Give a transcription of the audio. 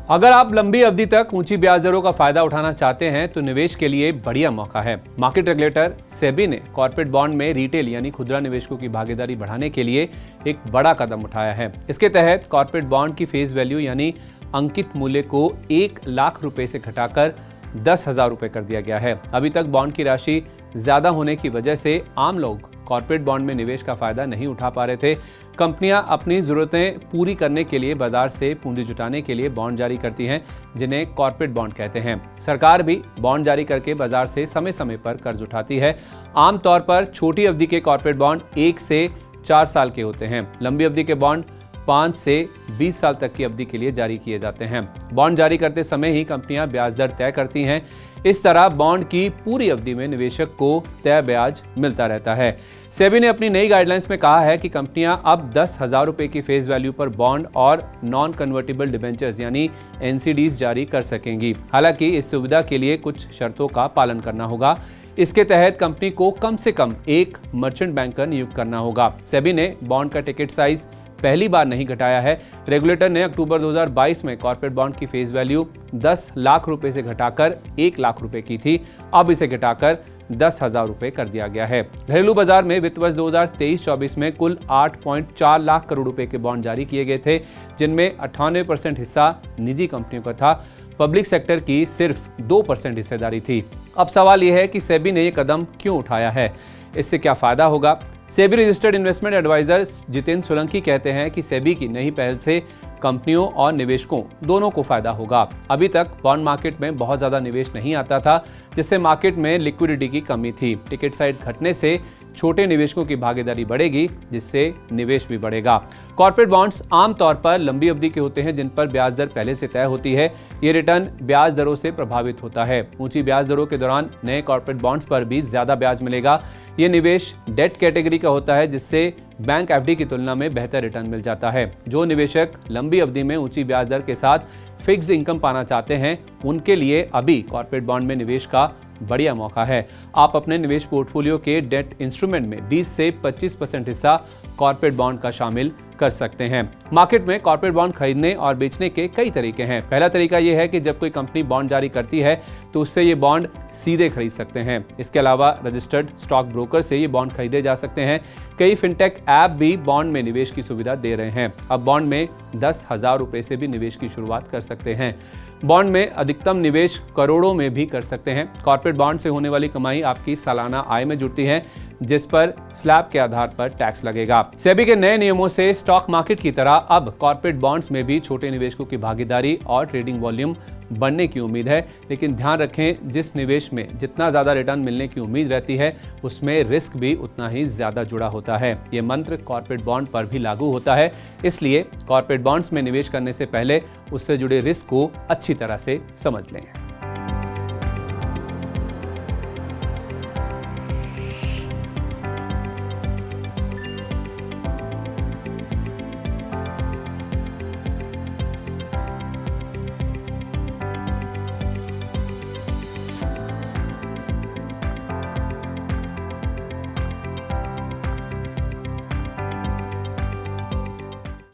अगर आप लंबी अवधि तक ऊंची ब्याज दरों का फायदा उठाना चाहते हैं तो निवेश के लिए बढ़िया मौका है। मार्केट रेगुलेटर सेबी ने कॉर्पोरेट बॉन्ड में रिटेल यानी खुदरा निवेशकों की भागीदारी बढ़ाने के लिए एक बड़ा कदम उठाया है। इसके तहत कॉर्पोरेट बॉन्ड की फेस वैल्यू यानी अंकित मूल्य को 1 लाख रुपए से घटाकर 10,000 रुपए कर दिया गया है। अभी तक बॉन्ड की राशि ज्यादा होने की वजह से आम लोग कॉर्पोरेट बॉन्ड में निवेश का फायदा नहीं उठा पा रहे थे। कंपनियां अपनी जरूरतें पूरी करने के लिए बाजार से पूंजी जुटाने के लिए बॉन्ड जारी करती हैं, जिन्हें कॉर्पोरेट बॉन्ड कहते हैं। सरकार भी बॉन्ड जारी करके बाजार से समय समय पर कर्ज उठाती है। आमतौर पर छोटी अवधि के कॉर्पोरेट बॉन्ड 1 से 4 साल के होते हैं। लंबी अवधि के बॉन्ड 5 से 20 साल तक की अवधि के लिए जारी किए जाते हैं। बॉन्ड जारी करते समय ही कंपनियां ब्याज दर तय करती हैं। इस तरह बॉन्ड की पूरी अवधि में निवेशक को तय ब्याज मिलता रहता है। सेबी ने अपनी नई गाइडलाइंस में कहा है कि कंपनियां अब 10,000 रुपए की फेस वैल्यू पर बॉन्ड और नॉन कन्वर्टेबल डिबेंचर्स यानी एनसीडीज जारी कर सकेंगी। हालांकि इस सुविधा के लिए कुछ शर्तों का पालन करना होगा। इसके तहत कंपनी को कम से कम एक मर्चेंट बैंकर नियुक्त करना होगा। सेबी ने बॉन्ड का टिकट साइज पहली बार नहीं घटाया है। रेगुलेटर ने अक्टूबर 2022 में कॉर्पोरेट बॉन्ड की फेस वैल्यू 10 लाख रुपए से घटाकर 1 लाख रुपए की थी। अब इसे घटाकर 10,000 रुपए कर दिया गया है। घरेलू बाजार में वित्त वर्ष 2023-24 में कुल 8.4 लाख करोड़ रुपए के बॉन्ड जारी किए गए थे, जिनमें 98% हिस्सा निजी कंपनियों का था। पब्लिक सेक्टर की सिर्फ 2% हिस्सेदारी थी। अब सवाल यह है कि सेबी ने यह कदम क्यों उठाया है, इससे क्या फायदा होगा। SEBI registered investment adviser Jitendra Solanki कहते हैं कि सेबी की नई पहल से कंपनियों और निवेशकों दोनों को फायदा होगा। अभी तक बॉन्ड मार्केट में बहुत ज्यादा निवेश नहीं आता था, जिससे मार्केट में लिक्विडिटी की कमी थी। टिकट साइज घटने से छोटे निवेशकों की भागीदारी बढ़ेगी, जिससे निवेश भी बढ़ेगा। कॉर्पोरेट बॉन्ड्स आमतौर पर लंबी अवधि के होते हैं, जिन पर ब्याज दर पहले से तय होती है। ये रिटर्न ब्याज दरों से प्रभावित होता है। ऊंची ब्याज दरों के दौरान नए कॉर्पोरेट बॉन्ड्स पर भी ज्यादा ब्याज मिलेगा। ये निवेश डेट कैटेगरी का होता है, जिससे बैंक एफडी की तुलना में बेहतर रिटर्न मिल जाता है। जो निवेशक लंबी अवधि में ऊंची ब्याज दर के साथ फिक्स्ड इनकम पाना चाहते हैं, उनके लिए अभी कॉर्पोरेट बॉन्ड में निवेश का बढ़िया मौका है। आप अपने निवेश पोर्टफोलियो के डेट इंस्ट्रूमेंट में 20 से 25% हिस्सा कॉर्पोरेट बॉन्ड का शामिल कर सकते हैं। मार्केट में कॉर्पोरेट बॉन्ड खरीदने और बेचने के कई तरीके हैं। पहला तरीका यह है कि जब कोई कंपनी बॉन्ड जारी करती है तो उससे ये बॉन्ड सीधे खरीद सकते हैं। इसके अलावा रजिस्टर्ड स्टॉक ब्रोकर से ये बॉन्ड खरीदे जा सकते हैं। कई फिनटेक ऐप भी बॉन्ड में निवेश की सुविधा दे रहे हैं। अब बॉन्ड में 10,000 रुपए से भी निवेश की शुरुआत कर सकते हैं। बॉन्ड में अधिकतम निवेश करोड़ों में भी कर सकते हैं। कॉर्पोरेट बॉन्ड से होने वाली कमाई आपकी सालाना आय में जुड़ती है, जिस पर स्लैब के आधार पर टैक्स लगेगा। सेबी के नए नियमों से स्टॉक मार्केट की तरह अब कॉर्पोरेट बॉन्ड्स में भी छोटे निवेशकों की भागीदारी और ट्रेडिंग वॉल्यूम बढ़ने की उम्मीद है। लेकिन ध्यान रखें, जिस निवेश में जितना ज्यादा रिटर्न मिलने की उम्मीद रहती है, उसमें रिस्क भी उतना ही ज्यादा जुड़ा होता है। ये मंत्र कॉर्पोरेट बॉन्ड पर भी लागू होता है। इसलिए कॉर्पोरेट बॉन्ड्स में निवेश करने से पहले उससे जुड़े रिस्क को अच्छी तरह से समझ लें।